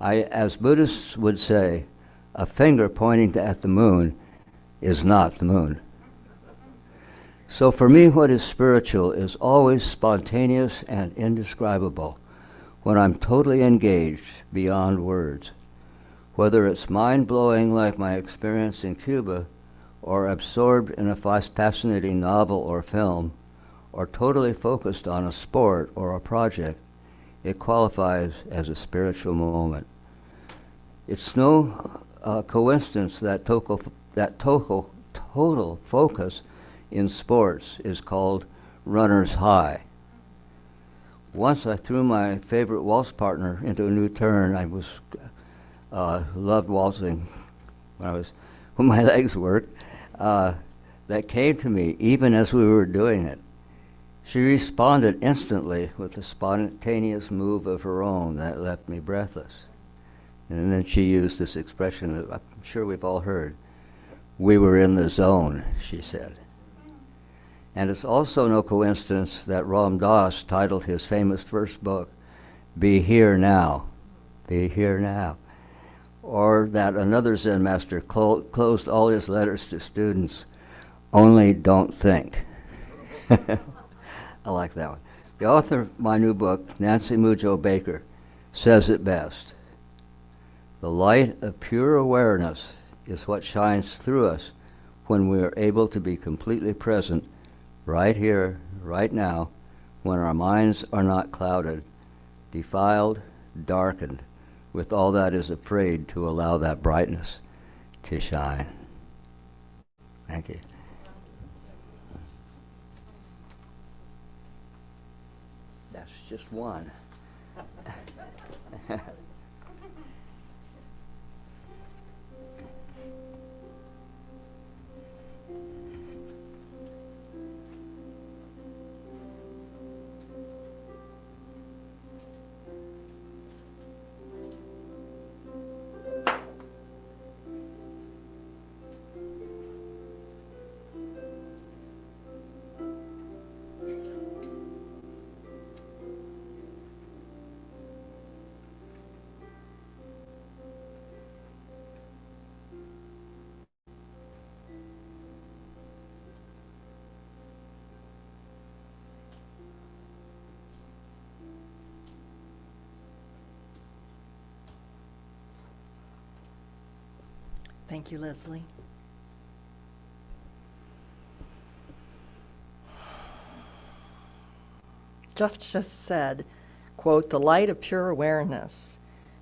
As Buddhists would say, a finger pointing at the moon is not the moon. So for me, what is spiritual is always spontaneous and indescribable when I'm totally engaged beyond words. Whether it's mind-blowing like my experience in Cuba, or absorbed in a fascinating novel or film, or totally focused on a sport or a project, it qualifies as a spiritual moment. It's no coincidence that total focus in sports is called runner's high. Once I threw my favorite waltz partner into a new turn. I was loved waltzing when my legs worked. That came to me even as we were doing it. She responded instantly with a spontaneous move of her own that left me breathless. And then she used this expression that I'm sure we've all heard. "We were in the zone," she said. And it's also no coincidence that Ram Dass titled his famous first book, "Be Here Now." Be here now. Or that another Zen master closed all his letters to students, "Only don't think." I like that one. The author of my new book, Nancy Mujo Baker, says it best. The light of pure awareness is what shines through us when we are able to be completely present right here, right now, when our minds are not clouded, defiled, darkened, with all that is afraid to allow that brightness to shine. Thank you. That's just one. Thank you, Leslie. Jeff just said, quote, "The light of pure awareness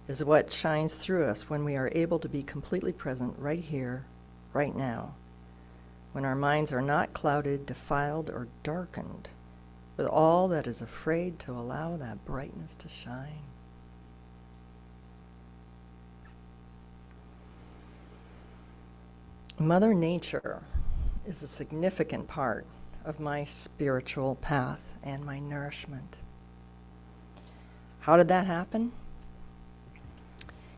is what shines through us when we are able to be completely present right here, right now, when our minds are not clouded, defiled, or darkened with all that is afraid to allow that brightness to shine." Mother Nature is a significant part of my spiritual path and my nourishment. How did that happen?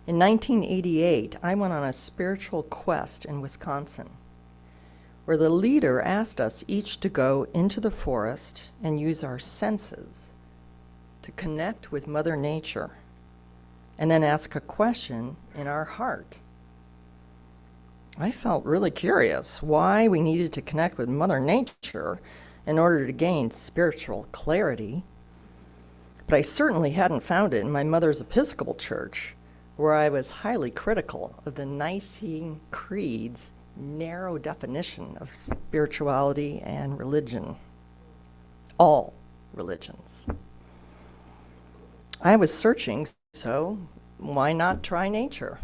In 1988, I went on a spiritual quest in Wisconsin, where the leader asked us each to go into the forest and use our senses to connect with Mother Nature, and then ask a question in our heart. I felt really curious why we needed to connect with Mother Nature in order to gain spiritual clarity, but I certainly hadn't found it in my mother's Episcopal Church, where I was highly critical of the Nicene Creed's narrow definition of spirituality and religion. All religions. I was searching, so why not try nature?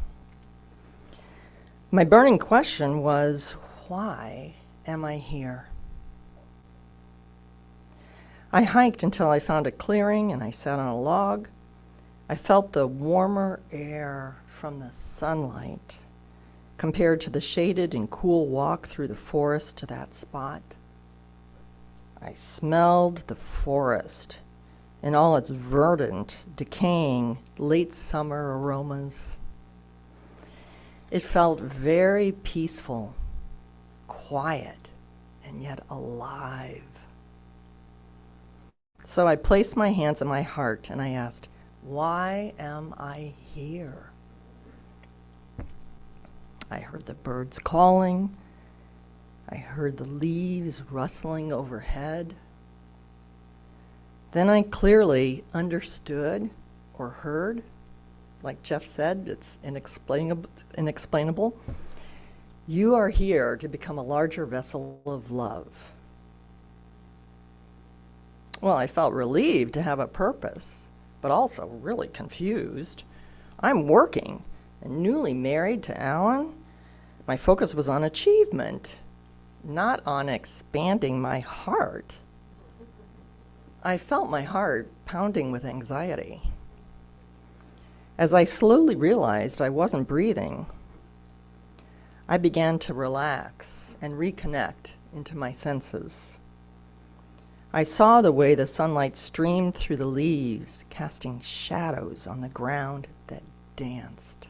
My burning question was, why am I here? I hiked until I found a clearing and I sat on a log. I felt the warmer air from the sunlight compared to the shaded and cool walk through the forest to that spot. I smelled the forest in all its verdant, decaying, late summer aromas. It felt very peaceful, quiet, and yet alive. So I placed my hands on my heart and I asked, Why am I here? I heard the birds calling. I heard the leaves rustling overhead. Then I clearly understood or heard, like Jeff said, it's inexplainable. You are here to become a larger vessel of love. Well, I felt relieved to have a purpose, but also really confused. I'm working and newly married to Alan. My focus was on achievement, not on expanding my heart. I felt my heart pounding with anxiety. As I slowly realized I wasn't breathing, I began to relax and reconnect into my senses. I saw the way the sunlight streamed through the leaves, casting shadows on the ground that danced.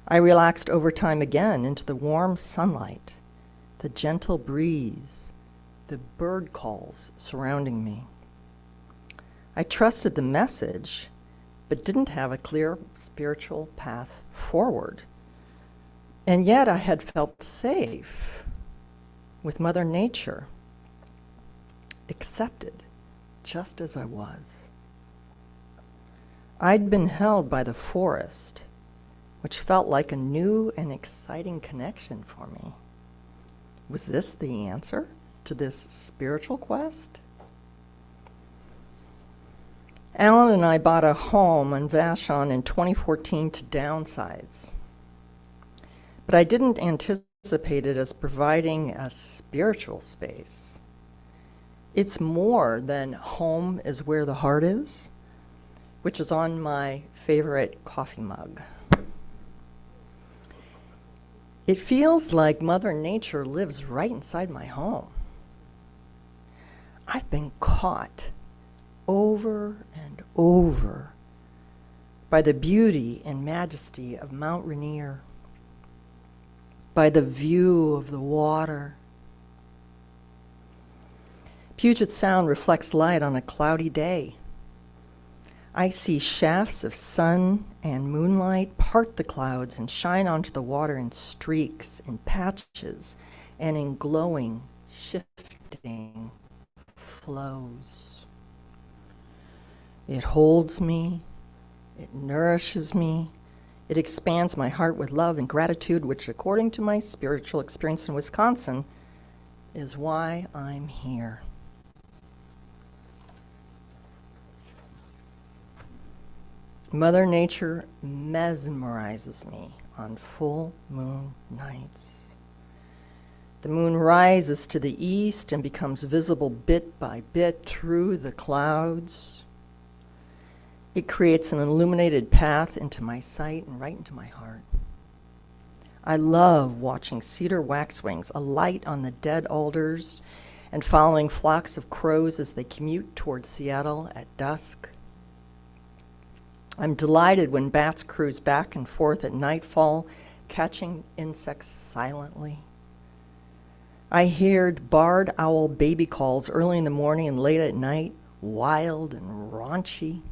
I relaxed over time again into the warm sunlight, the gentle breeze, the bird calls surrounding me. I trusted the message, but didn't have a clear spiritual path forward. And yet I had felt safe with Mother Nature, accepted just as I was. I'd been held by the forest, which felt like a new and exciting connection for me. Was this the answer to this spiritual quest? Alan and I bought a home in Vashon in 2014 to downsize. But I didn't anticipate it as providing a spiritual space. It's more than home is where the heart is, which is on my favorite coffee mug. It feels like Mother Nature lives right inside my home. I've been caught over and over by the beauty and majesty of Mount Rainier, by the view of the water. Puget Sound reflects light on a cloudy day. I see shafts of sun and moonlight part the clouds and shine onto the water in streaks, in patches, and in glowing, shifting flows. It holds me, it nourishes me, it expands my heart with love and gratitude, which, according to my spiritual experience in Wisconsin, is why I'm here. Mother Nature mesmerizes me on full moon nights. The moon rises to the east and becomes visible bit by bit through the clouds. It creates an illuminated path into my sight and right into my heart. I love watching cedar waxwings alight on the dead alders and following flocks of crows as they commute towards Seattle at dusk. I'm delighted when bats cruise back and forth at nightfall, catching insects silently. I heard barred owl baby calls early in the morning and late at night, wild and raunchy.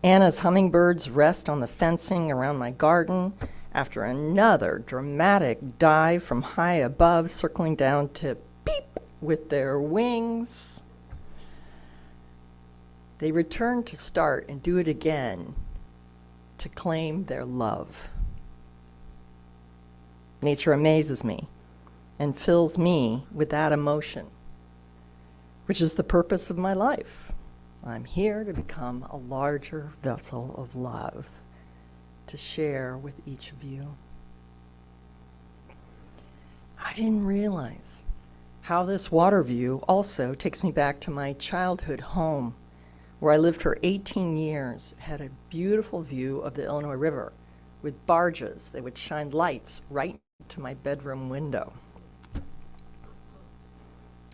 Anna's hummingbirds rest on the fencing around my garden after another dramatic dive from high above, circling down to beep with their wings. They return to start and do it again to claim their love. Nature amazes me and fills me with that emotion, which is the purpose of my life. I'm here to become a larger vessel of love to share with each of you. I didn't realize how this water view also takes me back to my childhood home, where I lived for 18 years, had a beautiful view of the Illinois River with barges that would shine lights right into my bedroom window.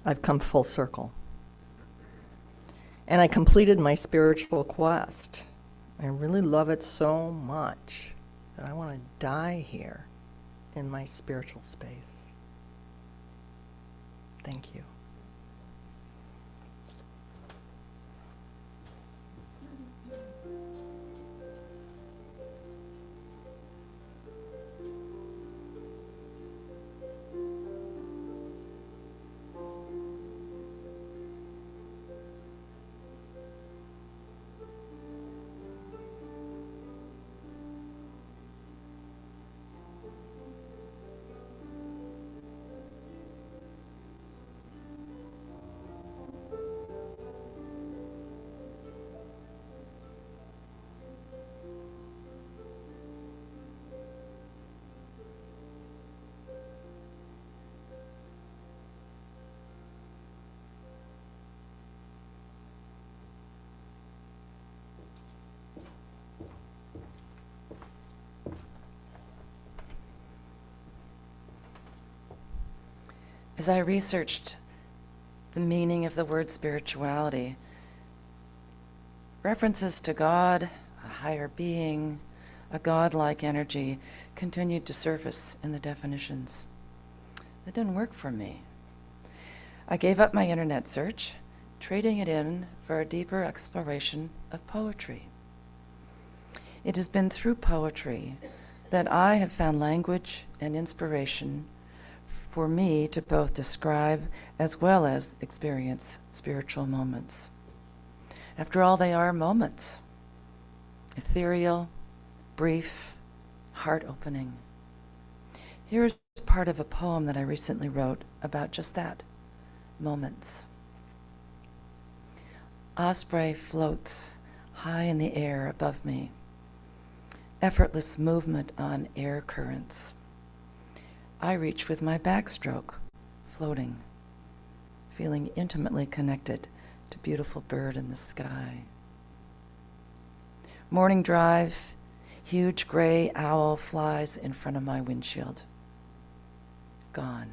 I've come full circle. And I completed my spiritual quest. I really love it so much that I want to die here in my spiritual space. Thank you. As I researched the meaning of the word spirituality, references to God, a higher being, a godlike energy continued to surface in the definitions. It didn't work for me. I gave up my internet search, trading it in for a deeper exploration of poetry. It has been through poetry that I have found language and inspiration for me to both describe as well as experience spiritual moments. After all, they are moments. Ethereal, brief, heart-opening. Here's part of a poem that I recently wrote about just that, moments. Osprey floats high in the air above me. Effortless movement on air currents. I reach with my backstroke, floating, feeling intimately connected to beautiful bird in the sky. Morning drive, huge gray owl flies in front of my windshield. Gone.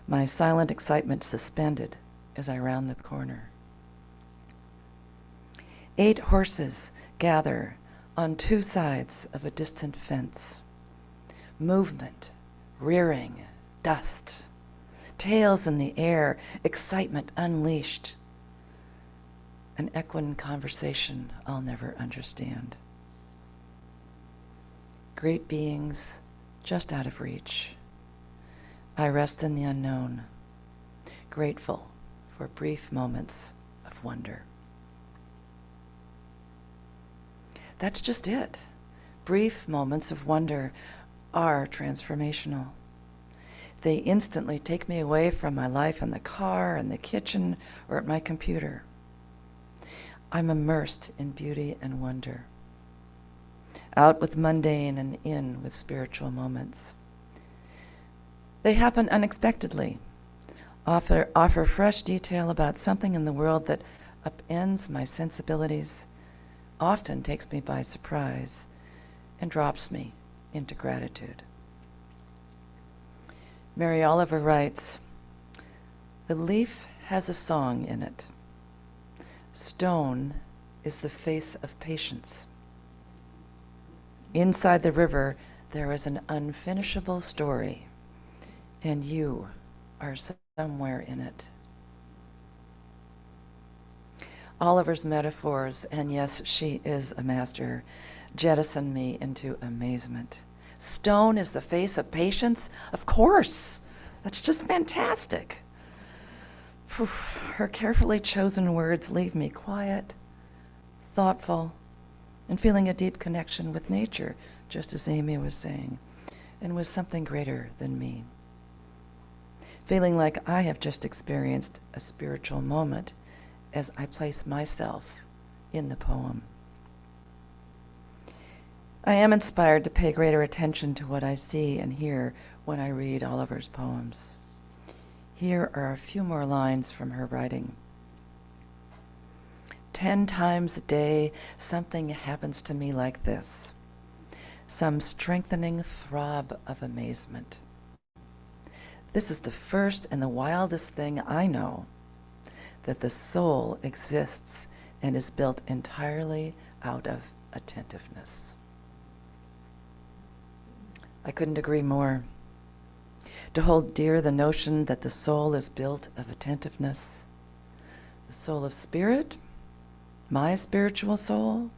My silent excitement suspended as I round the corner. 8 horses gather on 2 sides of a distant fence. Movement, rearing, dust, tails in the air, excitement unleashed. An equine conversation I'll never understand. Great beings just out of reach. I rest in the unknown, grateful for brief moments of wonder. That's just it. Brief moments of wonder are transformational. They instantly take me away from my life in the car, in the kitchen, or at my computer. I'm immersed in beauty and wonder. Out with mundane and in with spiritual moments. They happen unexpectedly, offer fresh detail about something in the world that upends my sensibilities, often takes me by surprise, and drops me into gratitude. Mary Oliver writes, "The leaf has a song in it. Stone is the face of patience. Inside the river, there is an unfinishable story, and you are somewhere in it." Oliver's metaphors, and yes, she is a master, jettison me into amazement. Stone is the face of patience? Of course. That's just fantastic. Phew, her carefully chosen words leave me quiet, thoughtful, and feeling a deep connection with nature, just as Amy was saying, and with something greater than me. Feeling like I have just experienced a spiritual moment as I place myself in the poem. I am inspired to pay greater attention to what I see and hear when I read Oliver's poems. Here are a few more lines from her writing. 10 times a day, something happens to me like this. Some strengthening throb of amazement. This is the first and the wildest thing I know, that the soul exists and is built entirely out of attentiveness. I couldn't agree more. To hold dear the notion that the soul is built of attentiveness, the soul of spirit, my spiritual soul.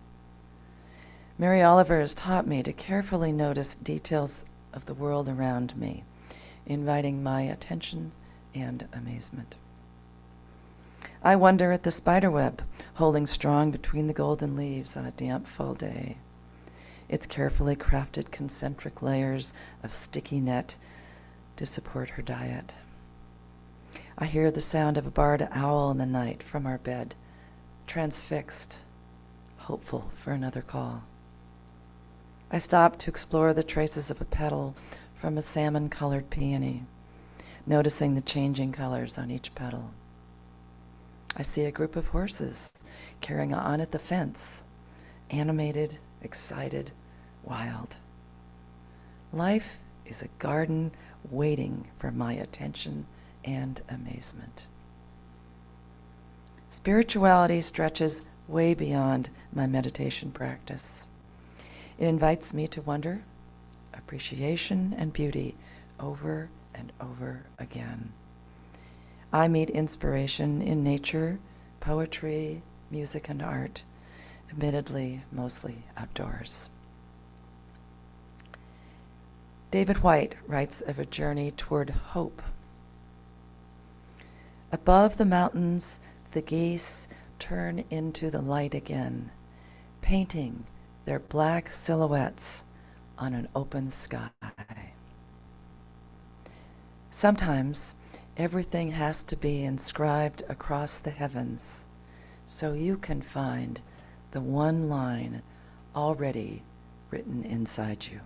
Mary Oliver has taught me to carefully notice details of the world around me, inviting my attention and amazement. I wonder at the spiderweb holding strong between the golden leaves on a damp fall day. Its carefully crafted concentric layers of sticky net to support her diet. I hear the sound of a barred owl in the night from our bed, transfixed, hopeful for another call. I stop to explore the traces of a petal from a salmon-colored peony, noticing the changing colors on each petal. I see a group of horses carrying on at the fence, animated, excited, wild. Life is a garden waiting for my attention and amazement. Spirituality stretches way beyond my meditation practice. It invites me to wonder, appreciation, and beauty over and over again. I meet inspiration in nature, poetry, music, and art, admittedly mostly outdoors. David Whyte writes of a journey toward hope. Above the mountains, the geese turn into the light again, painting their black silhouettes on an open sky. Sometimes everything has to be inscribed across the heavens so you can find the one line already written inside you.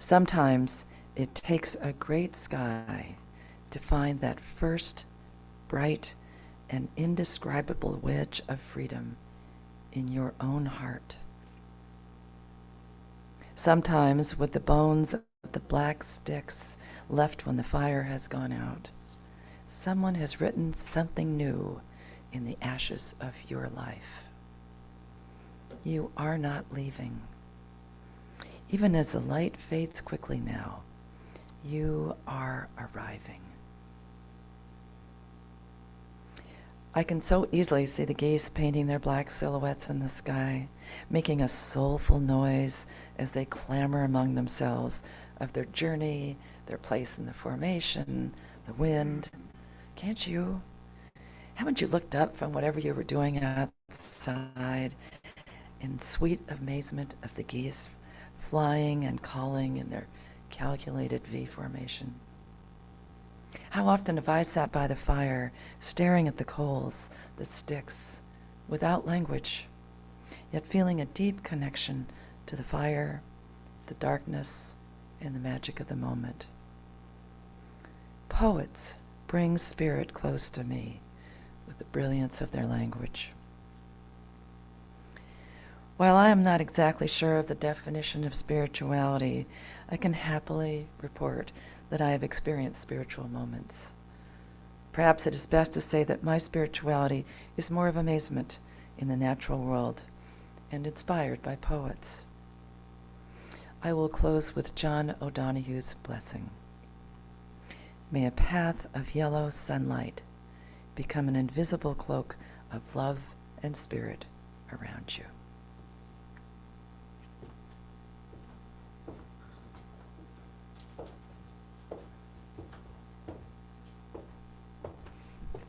Sometimes it takes a great sky to find that first bright and indescribable wedge of freedom in your own heart. Sometimes with the bones of the black sticks left when the fire has gone out, someone has written something new in the ashes of your life. You are not leaving. Even as the light fades quickly now, you are arriving. I can so easily see the geese painting their black silhouettes in the sky, making a soulful noise as they clamor among themselves of their journey, their place in the formation, the wind. Can't you? Haven't you looked up from whatever you were doing outside in sweet amazement of the geese flying and calling in their calculated V formation? How often have I sat by the fire, staring at the coals, the sticks, without language, yet feeling a deep connection to the fire, the darkness, and the magic of the moment. Poets bring spirit close to me with the brilliance of their language. While I am not exactly sure of the definition of spirituality, I can happily report that I have experienced spiritual moments. Perhaps it is best to say that my spirituality is more of amazement in the natural world and inspired by poets. I will close with John O'Donohue's blessing. May a path of yellow sunlight become an invisible cloak of love and spirit around you.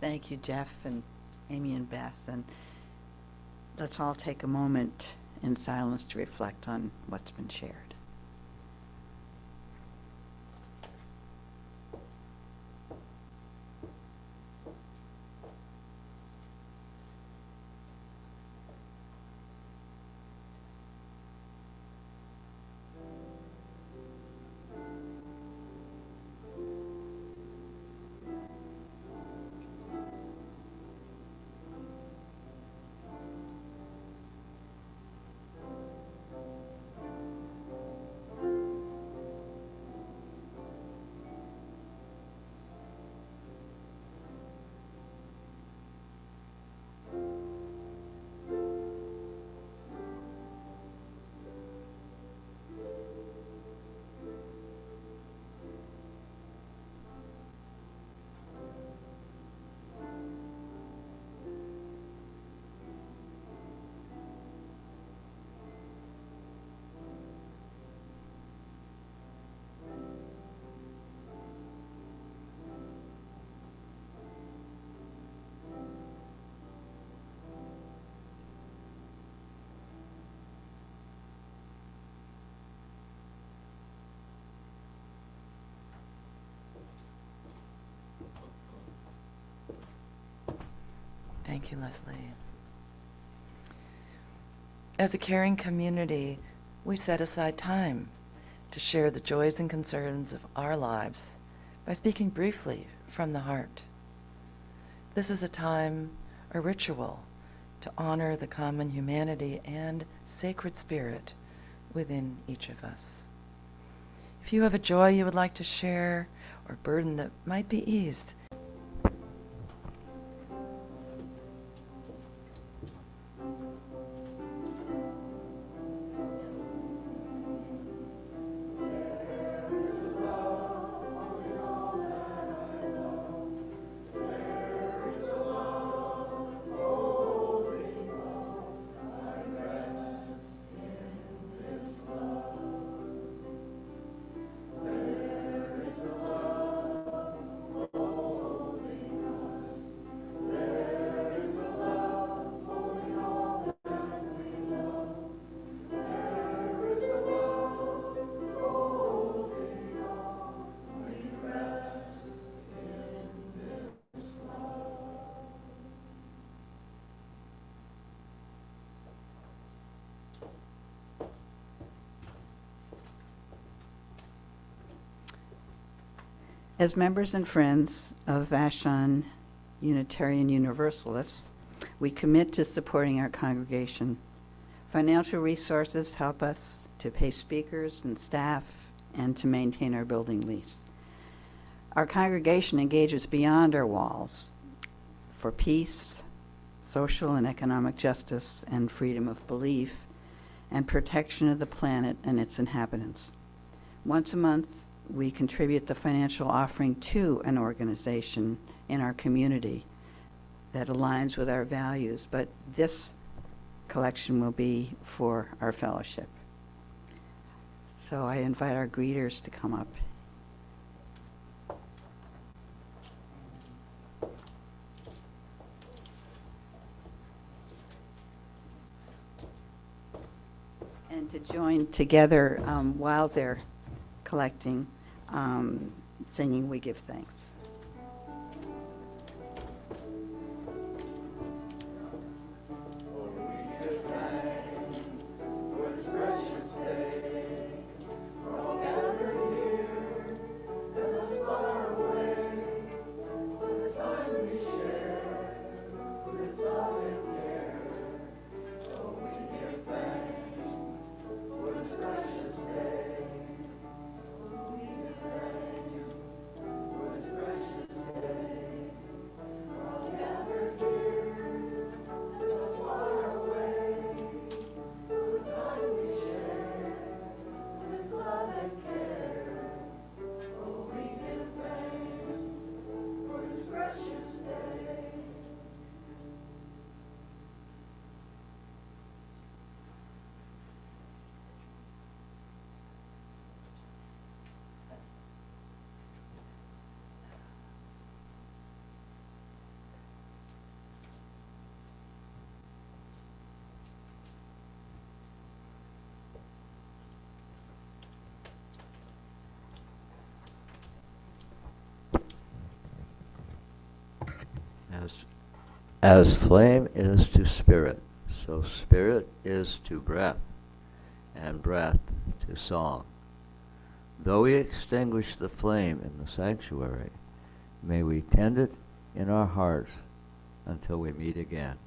Thank you, Jeff and Amy and Beth. And let's all take a moment in silence to reflect on what's been shared. Thank you, Leslie. As a caring community, we set aside time to share the joys and concerns of our lives by speaking briefly from the heart. This is a time, a ritual, to honor the common humanity and sacred spirit within each of us. If you have a joy you would like to share or burden that might be eased, As members and friends of Vashon Unitarian Universalists, we commit to supporting our congregation. Financial resources help us to pay speakers and staff and to maintain our building lease. Our congregation engages beyond our walls for peace, social and economic justice, and freedom of belief, and protection of the planet and its inhabitants. Once a month, we contribute the financial offering to an organization in our community that aligns with our values, but this collection will be for our fellowship. So I invite our greeters to come up. And to join together while they're collecting, singing We Give Thanks. As flame is to spirit, so spirit is to breath, and breath to song. Though we extinguish the flame in the sanctuary, may we tend it in our hearts until we meet again.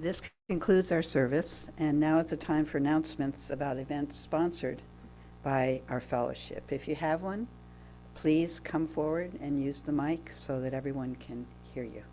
This concludes our service, and now it's a time for announcements about events sponsored by our fellowship. If you have one, please come forward and use the mic so that everyone can hear you.